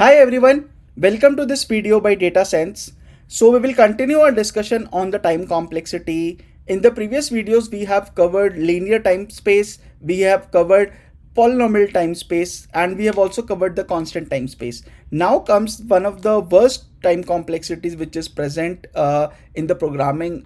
Hi everyone, welcome to this video by DataSense. So we will continue our discussion on the time complexity. In the previous videos, we have covered linear time space, we have covered polynomial time space, and we have also covered the constant time space. Now comes one of the worst time complexities which is present in the programming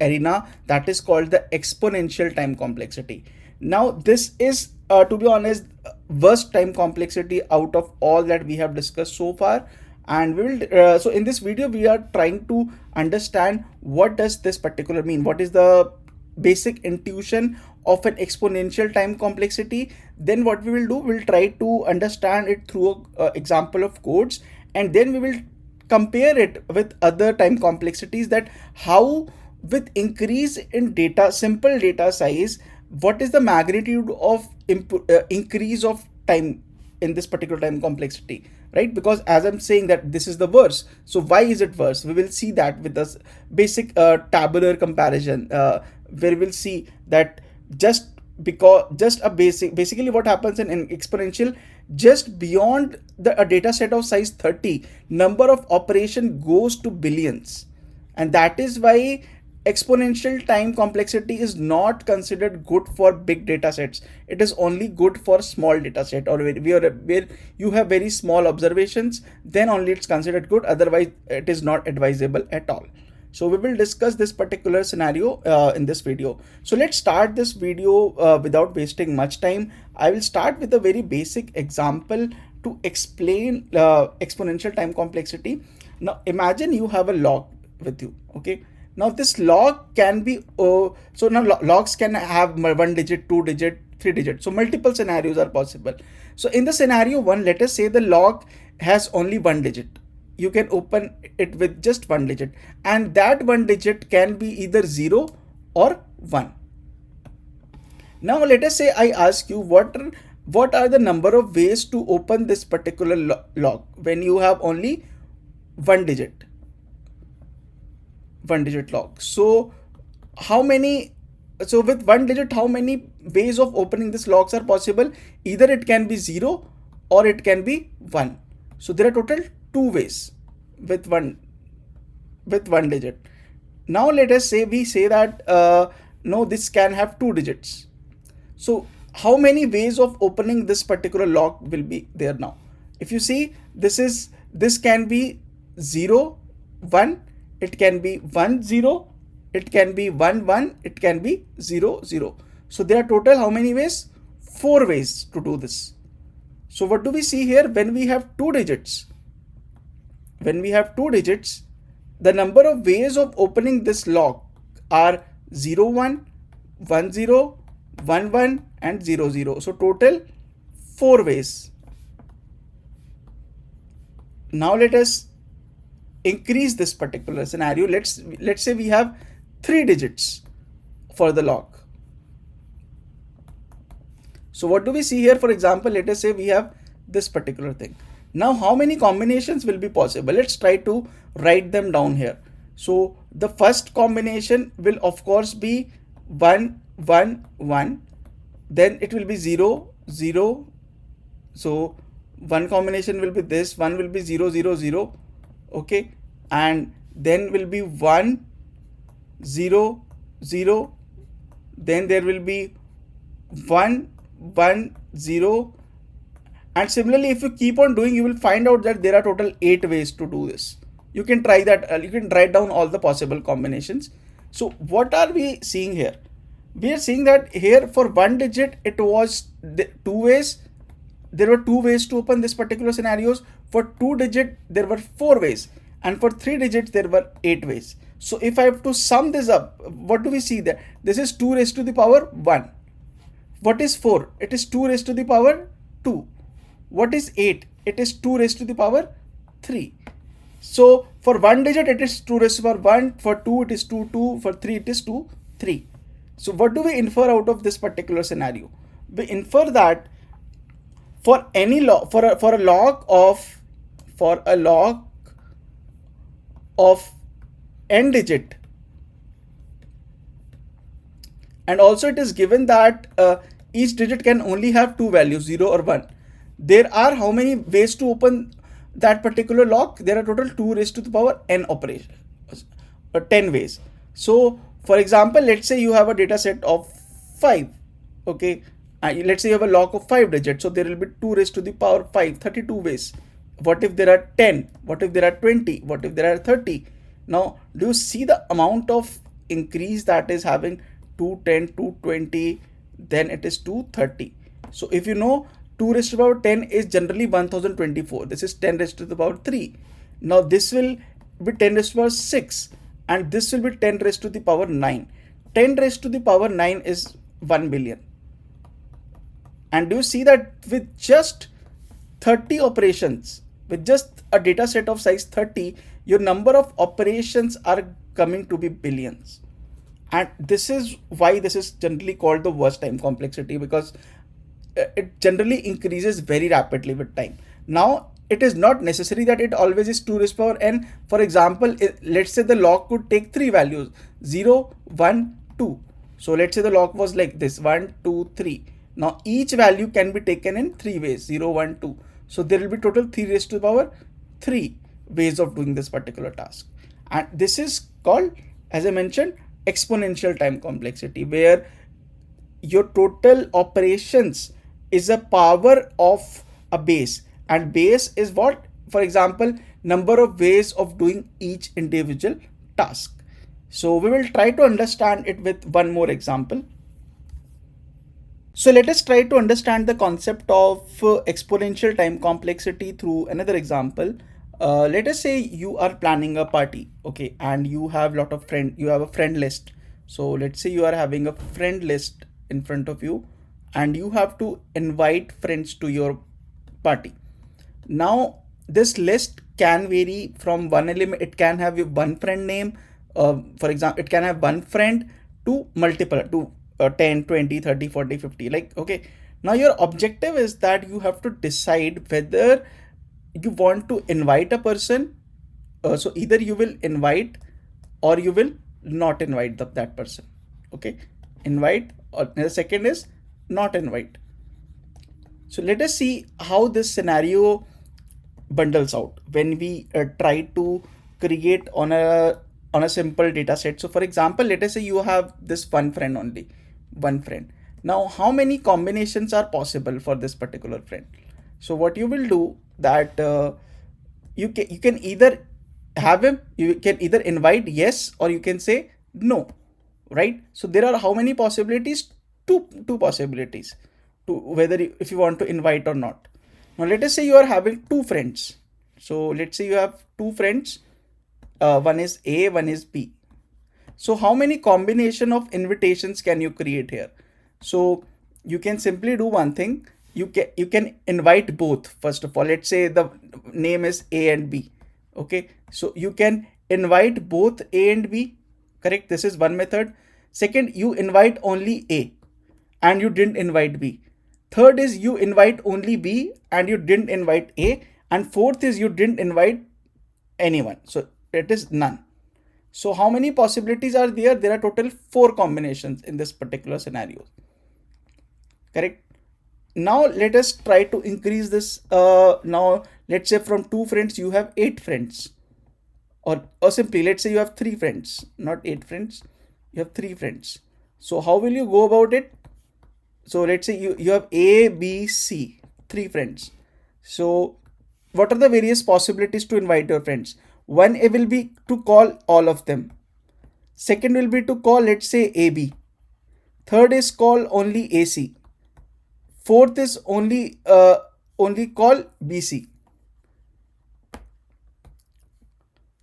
arena, that is called the exponential time complexity. Now this is to be honest, worst time complexity out of all that we have discussed so far, and we will so in this video we are trying to understand what does this particular mean, what is the basic intuition of an exponential time complexity. Then what we will do, we'll try to understand it through an example of codes, and then we will compare it with other time complexities, that how with increase in data, simple data size, what is the magnitude of increase of time in this particular time complexity, right? Because as I'm saying that this is the worst, so why is it worse? We will see that with this basic tabular comparison, where we'll see that basically what happens in exponential, just beyond a data set of size 30, number of operation goes to billions, and that is why exponential time complexity is not considered good for big data sets. It is only good for small data set, or where you have very small observations, then only it's considered good, otherwise it is not advisable at all. So we will discuss this particular scenario in this video. So let's start this video without wasting much time. I will start with a very basic example to explain exponential time complexity. Now imagine you have a log with you, okay? Now this log can be, so now logs can have 1 digit, 2 digit, 3 digit. So multiple scenarios are possible. So in the scenario 1, let us say the log has only 1 digit. You can open it with just 1 digit, and that 1 digit can be either 0 or 1. Now let us say I ask you what are the number of ways to open this particular log when you have only 1 digit log. So with 1 digit, how many ways of opening this logs are possible? Either it can be 0 or it can be 1. So there are total 2 ways with one digit. Now let us say we say that no, this can have 2 digits. So how many ways of opening this particular log will be there now? If you see, this can be 0, 1, it can be 1, 0, it can be 1, 1, it can be 0, 0. So there are total how many ways? 4 ways to do this. So what do we see here? When we have 2 digits, the number of ways of opening this log are 0, 1, 1, 0, 1, 1 and 0, 0. So total 4 ways. Now let us increase this particular scenario. Let's say we have 3 digits for the log. So what do we see here? For example, let us say we have this particular thing. Now how many combinations will be possible? Let's try to write them down here. So the first combination will of course be 1, 1, 1. Then it will be 0, 0. So one combination will be this, one will be 0, 0, 0. Okay, and then will be 1, 0, 0. Then there will be 1, 1, 0. And similarly, if you keep on doing, you will find out that there are total 8 ways to do this. You can try that. You can write down all the possible combinations. So what are we seeing here? We are seeing that here for 1 digit, it was 2 ways. There were 2 ways to open this particular scenarios. For 2 digit, there were 4 ways. And for 3 digits, there were 8 ways. So if I have to sum this up, what do we see there? This is 2 raised to the power 1. What is 4? It is 2 raised to the power 2. What is 8? It is 2 raised to the power 3. So for 1 digit, it is 2 raised to the power 1. For 2, it is 2, 2. For 3, it is 2, 3. So what do we infer out of this particular scenario? We infer that for any log, for a log of n digit, and also it is given that each digit can only have 2 values, 0 or 1. There are how many ways to open that particular lock, there are total 2 raised to the power n operations, 10 ways. So for example, let's say you have a data set of 5, okay, let's say you have a lock of 5 digits, so there will be 2 raised to the power 5, 32 ways. What if there are 10? What if there are 20? What if there are 30? Now do you see the amount of increase that is having? 210, 220, then it is 230. So if you know 2 raised to the power 10 is generally 1024. This is 10 raised to the power 3. Now this will be 10 raised to the power 6, and this will be 10 raised to the power 9. 10 raised to the power 9 is 1 billion. And do you see that with just 30 operations, with just a data set of size 30, your number of operations are coming to be billions. And this is why this is generally called the worst time complexity, because it generally increases very rapidly with time. Now it is not necessary that it always is 2 raised to the power n. For example, let's say the log could take 3 values, 0, 1, 2. So let's say the log was like this, 1, 2, 3. Now each value can be taken in 3 ways, 0, 1, 2. So there will be total 3 raised to the power 3 ways of doing this particular task. And this is called, as I mentioned, exponential time complexity, where your total operations is a power of a base, and base is what? For example, number of ways of doing each individual task. So we will try to understand it with one more example. So let us try to understand the concept of exponential time complexity through another example. Let us say you are planning a party, okay, and you have lot of you have a friend list. So let's say you are having a friend list in front of you, and you have to invite friends to your party. Now this list can vary from one element. It can have one friend name. For example, it can have one friend to multiple, to 10, 20, 30, 40, 50, like, okay. Now your objective is that you have to decide whether you want to invite a person. So either you will invite or you will not invite that person, okay. Invite, or the second is not invite. So let us see how this scenario bundles out when we try to create on a simple data set. So for example, let us say you have this one friend only, one friend. Now how many combinations are possible for this particular friend? So what you will do that you can either have him, you can either invite yes, or you can say no, right? So there are how many possibilities? Two possibilities to whether if you want to invite or not. Now let us say you are having 2 friends. So let's say you have 2 friends, one is A, one is B. So how many combination of invitations can you create here? So you can simply do one thing. You can invite both. First of all, let's say the name is A and B, okay. So you can invite both A and B, correct? This is one method. Second, you invite only A and you didn't invite B. Third is you invite only B and you didn't invite A. And fourth is you didn't invite anyone. So it is none. So how many possibilities are there? There are total 4 combinations in this particular scenario, correct? Now let us try to increase this. Now let's say from 2 friends you have 8 friends, or simply let's say you have 3 friends, not 8 friends, you have 3 friends. So how will you go about it? So let's say you have A, B, C, 3 friends. So what are the various possibilities to invite your friends? One will be to call all of them. Second will be to call, let's say, AB. Third is call only AC. Fourth is only call BC.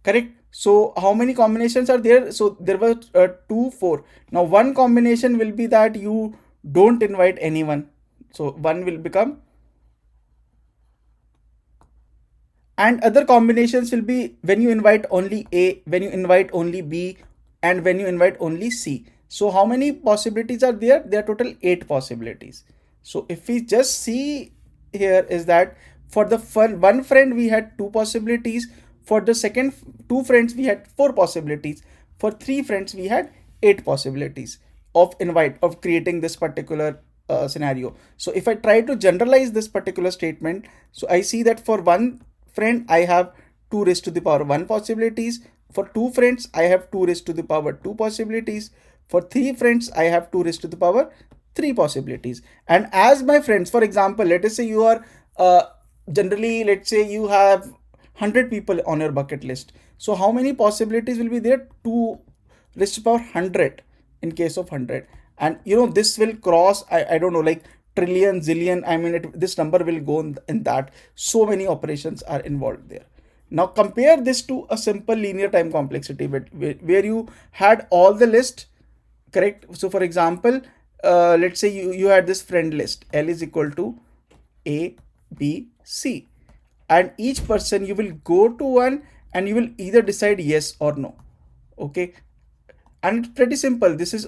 Correct? So how many combinations are there? So there were 2, 4. Now one combination will be that you don't invite anyone. So one will become, and other combinations will be when you invite only A, when you invite only B, and when you invite only C. So how many possibilities are there? There are total 8 possibilities. So if we just see here is that for the one friend we had 2 possibilities. For the second 2 friends we had 4 possibilities. For 3 friends we had 8 possibilities of creating this particular scenario. So if I try to generalize this particular statement, so I see that for one friend, I have 2 raised to the power 1 possibilities. For 2 friends, I have 2 raised to the power 2 possibilities. For 3 friends, I have 2 raised to the power 3 possibilities. And as my friends, for example, let us say you are generally, let's say you have 100 people on your bucket list. So how many possibilities will be there? 2 raised to the power 100 in case of 100. And this will cross, I don't know, like trillion, zillion. I mean, this number will go in that. So many operations are involved there. Now compare this to a simple linear time complexity where you had all the list, correct? So for example, let's say you had this friend list, L is equal to A, B, C. And each person you will go to one and you will either decide yes or no. Okay. And it's pretty simple. This is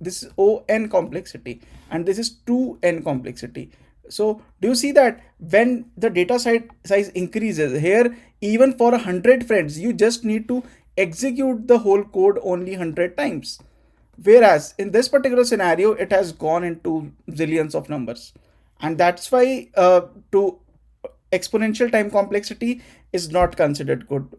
this is O(n) complexity and this is 2n complexity. So do you see that when the data size increases here, even for 100 friends, you just need to execute the whole code only 100 times. Whereas in this particular scenario, it has gone into zillions of numbers. And that's why to exponential time complexity is not considered good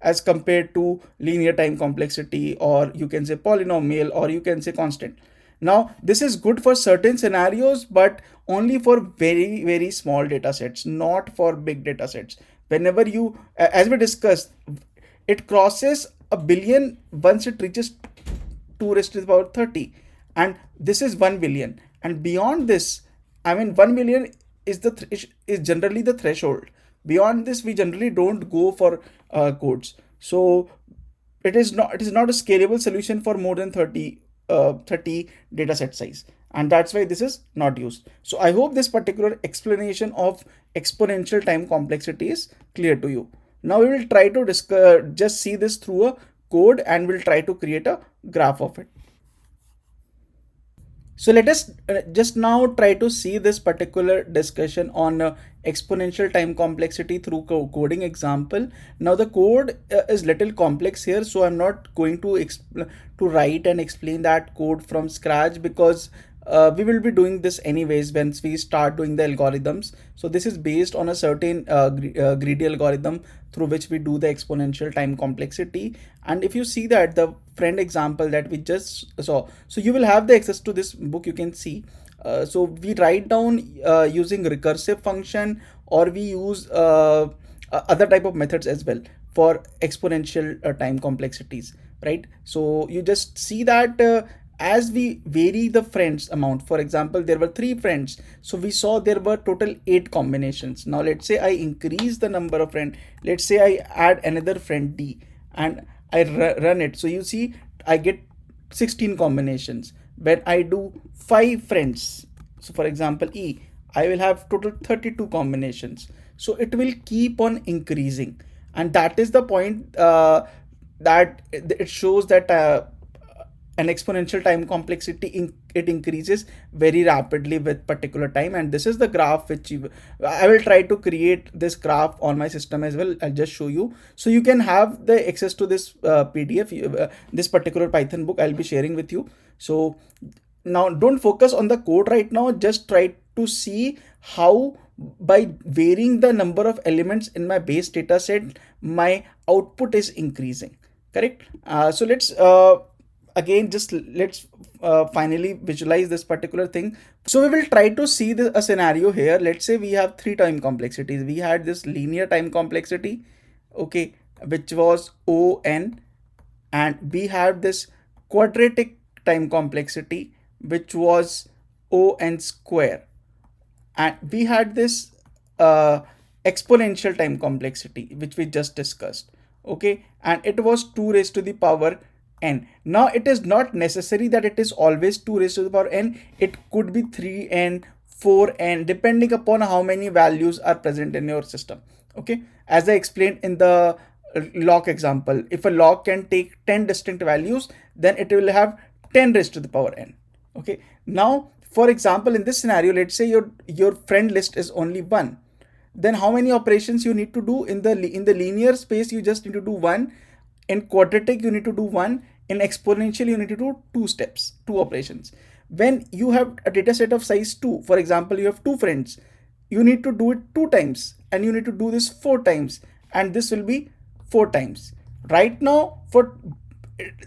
as compared to linear time complexity, or you can say polynomial, or you can say constant. Now this is good for certain scenarios, but only for very, very small data sets, not for big data sets. Whenever you, as we discussed, it crosses a billion once it reaches 2 raised to the power 30, and this is 1 billion. And beyond this, I mean, 1 million is generally the threshold. Beyond this, we generally don't go for codes. So it is not a scalable solution for more than 30 data set size, and that's why this is not used. So I hope this particular explanation of exponential time complexity is clear to you. Now we will try to just see this through a code, and we'll try to create a graph of it. So let us just now try to see this particular discussion on exponential time complexity through coding example. Now the code is little complex here, so I'm not going to write and explain that code from scratch, because we will be doing this anyways once we start doing the algorithms. So this is based on a certain greedy algorithm through which we do the exponential time complexity. And if you see that the friend example that we just saw, so you will have the access to this book, you can see. So we write down using recursive function, or we use other type of methods as well for exponential time complexities, right? So you just see that as we vary the friends amount, for example, there were 3 friends, so we saw there were total 8 combinations. Now let's say I increase the number of friends. Let's say I add another friend D and I run it. So you see I get 16 combinations. When I do 5 friends, so for example E, I will have total 32 combinations. So it will keep on increasing, and that is the point that it shows that an exponential time complexity it increases very rapidly with particular time. And this is the graph which I will try to create this graph on my system as well. I'll just show you, so you can have the access to this PDF, this particular Python book I'll be sharing with you. So now don't focus on the code right now, just try to see how by varying the number of elements in my base data set my output is increasing, correct? So let's again just let's finally visualize this particular thing. So we will try to see a scenario here. Let's say we have 3 time complexities. We had this linear time complexity, okay, which was O(n), and we have this quadratic time complexity which was O(n²), and we had this exponential time complexity which we just discussed, okay, and it was 2 raised to the power n. Now it is not necessary that it is always 2 raised to the power n. It could be 3n, 4n, depending upon how many values are present in your system, okay. As I explained in the log example, if a log can take 10 distinct values, then it will have 10 raised to the power n, okay. Now for example, in this scenario, let's say your friend list is only 1, then how many operations you need to do? In the linear space you just need to do 1, in quadratic you need to do 1, in exponential you need to do 2 operations. When you have a data set of size 2, for example, you have 2 friends, you need to do it 2 times, and you need to do this 4 times, and this will be 4 times. Right now, for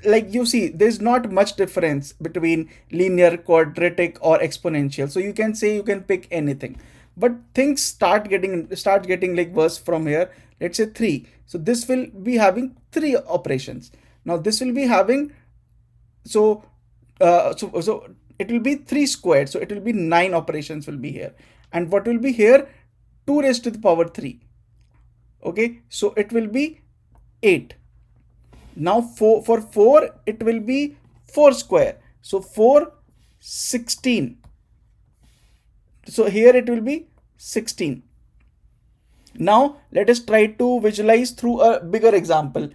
like you see, there's not much difference between linear, quadratic, or exponential. So you can say you can pick anything, but things start getting like worse from here. Let's say 3. So this will be having 3 operations. Now this will be having so it will be 3 squared. So it will be 9 operations will be here. And what will be here? 2 raised to the power 3. Okay, so it will be 8. Now for 4, it will be 4 square. So 4, 16. So here it will be 16. Now let us try to visualize through a bigger example.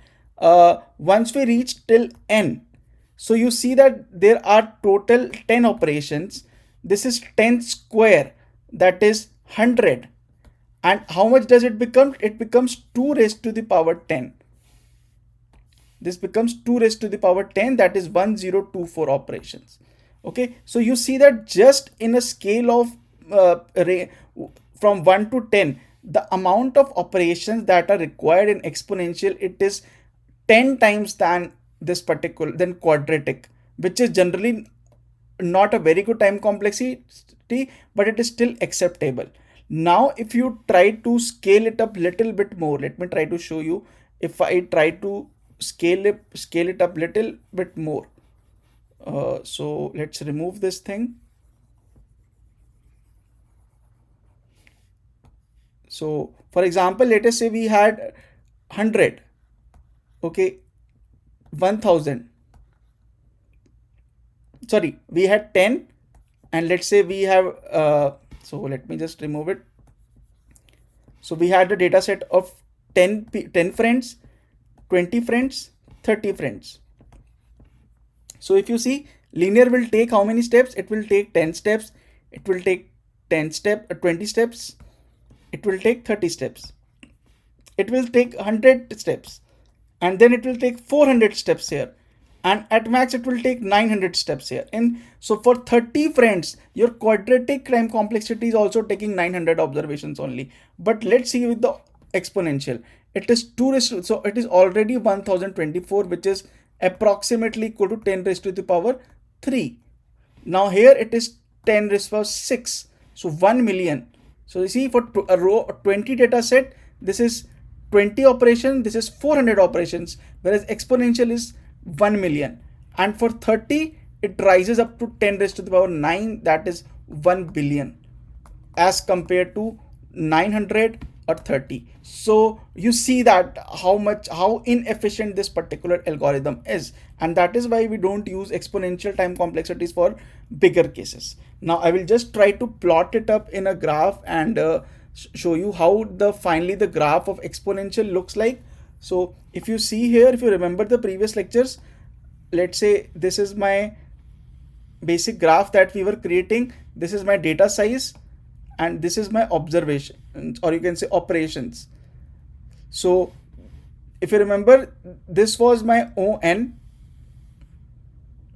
Once we reach till n, so you see that there are total 10 operations. This is 10 square, that is 100. And how much does it become? It becomes 2 raised to the power 10. This becomes 2 raised to the power 10, that is 1024 operations. Okay, so you see that just in a scale of from 1 to 10, the amount of operations that are required in exponential, it is 10 times than quadratic, which is generally not a very good time complexity, but it is still acceptable. Now if you try to scale it up little bit more, let me try to show you. If I try to scale it up little bit more, so let's remove this thing. So for example, let us say we had 100, okay, 1000, sorry, we had 10, and let's say we have so let me just remove it. So we had a data set of 10 friends, 20 friends, 30 friends. So if you see, linear will take how many steps? It will take 10 steps. It will take 20 steps. It will take 30 steps. It will take 100 steps. And then it will take 400 steps here. And at max, it will take 900 steps here. And so for 30 friends, your quadratic time complexity is also taking 900 observations only. But let's see with the exponential. It is 2 raised to, so it is already 1024, which is approximately equal to 10 raised to the power 3. Now here it is 10 raised to the power 6. So 1 million. So you see, for a row 20 data set, this is 20 operations, this is 400 operations, whereas exponential is 1 million. And for 30, it rises up to 10 raised to the power 9, that is 1 billion, as compared to 900 or 30. So you see that how inefficient this particular algorithm is, and that is why we don't use exponential time complexities for bigger cases. Now I will just try to plot it up in a graph and show you how finally the graph of exponential looks like. So if you see here, if you remember the previous lectures, let's say this is my basic graph that we were creating. This is my data size, and this is my observation, or you can say operations. So if you remember, this was my ON.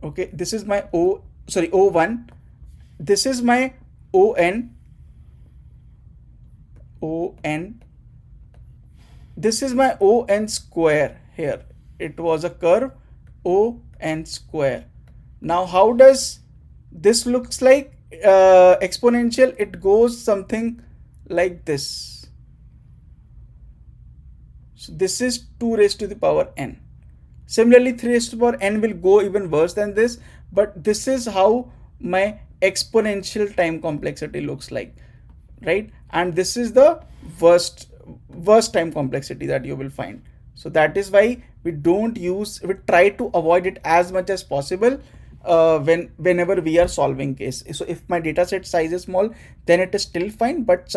Okay, this is my O1. This is my ON. This is my ON square here. It was a curve ON square. Now how does this looks like? Exponential, it goes something like this. So this is 2 raised to the power n. Similarly, 3 raised to the power n will go even worse than this, but this is how my exponential time complexity looks like, right? And this is the worst time complexity that you will find. So that is why we try to avoid it as much as possible whenever we are solving case. So if my data set size is small, then it is still fine, but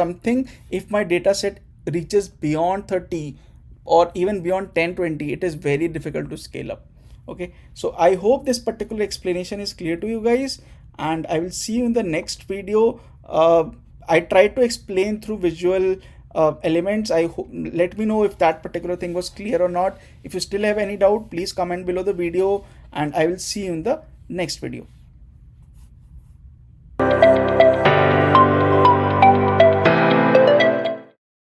if my data set reaches beyond 30 or even beyond 10, 20, it is very difficult to scale up. Okay, so I hope this particular explanation is clear to you guys, and I will see you in the next video. I tried to explain through visual elements. Let me know if that particular thing was clear or not. If you still have any doubt, please comment below the video, and I will see you in the next video.